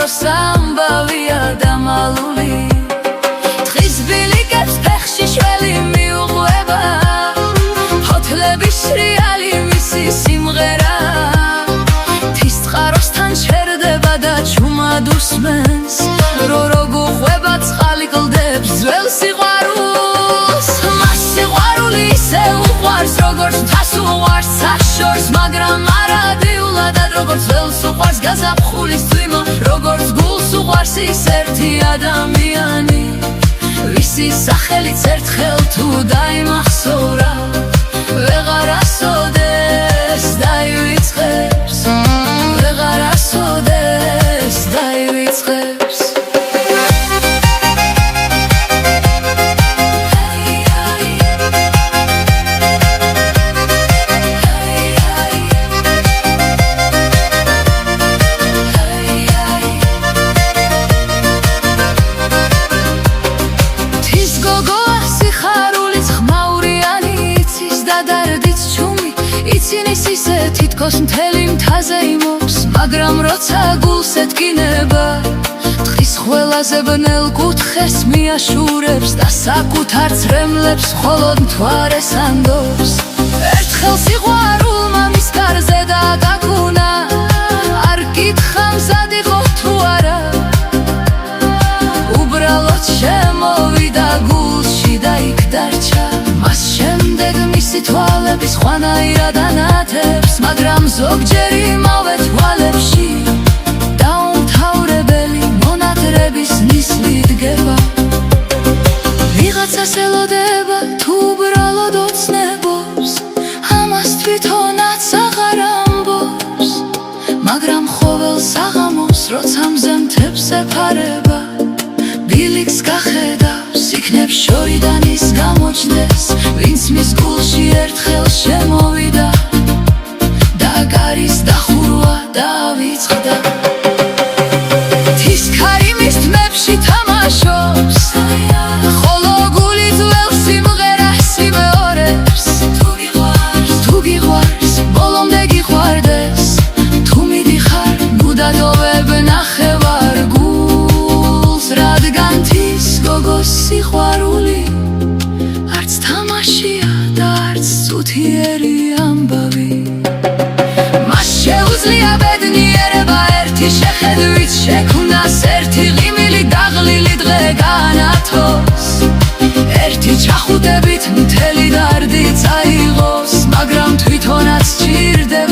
სიხარულს ამბავია დამალული დღის ბილიკებს ფეხში შველი მიუღვება ფოთლების სრიალი მისი სიმღერა თის წყაროსთან შერდება და ჩუმად უსმენს რო გუღვება წყალი კლდებს ძველ სიყვარულს მას სიყვარული ისე უყვარს როგორც თას უყვარს საშორს მაგრამ არადიულად როგორც ველს უყვარს გაზაფხულის წვიმა როგორც გულს უყვარს ის ერთი ადამიანი ვისი სახელიც ერთხელ თუ დაიმახსოვრა ვეღარ ასოდეს დაივიწყებს ვეღარ ასოდეს დაივიწყებს თითქოს მთელი მთაზე იმობს მაგრამ როცა გულს ეთკინება დღის ყველაზე ბნელ კუთხეს მიაშურებს და საკუთარ ცრემლებს მხოლოდ მთვარეს ანდობს ერთხელ სიყვარულმა მის კარზე დაგაგუნა არ კითხა მზად იყო თუ არა უბრალოდ შემოვიდა გულში და იქ დარჩა მას შემდეგ მისი თვალების ხვანაირად ანათებს მაგრამ ზოგჯერ იმავე თვალებში დაუმთავრებელი მონადრების ნისლი დგება ვიღაცას ელოდება თუ უბრალოდ ოცნებობს ამას თვითონაც აღარ ამბობს მაგრამ ყოველ საღამოს როცა მზე მთებს ეფარება ბილიკს გახედავს იქნებ შორიდან ის გამოჩნდეს ვინც მის გულში ერთხელ შემოვიდა და გარის დახურვა დავიწყდა თის ქარი მის თმებში თამაშობს ხოლო გული ძველ სიმღერას იმეორებს თუ გიყვარს ბოლომდე გიყვარდეს თუ მიდიხარ ნუ დატოვებ ნახევარ გულს რადგან თის გოგოს სიყვარული არც თამაშია და არც წუთიერი ამბავი მას შეუძლია ბედნიერება ერთი შეხედვით შექმნას ერთი ღიმილი დაღლილი დღე განათოს ერთი ჩახუტებით მთელი დარდი წაიღოს მაგრამ თვითონაც ჭირდება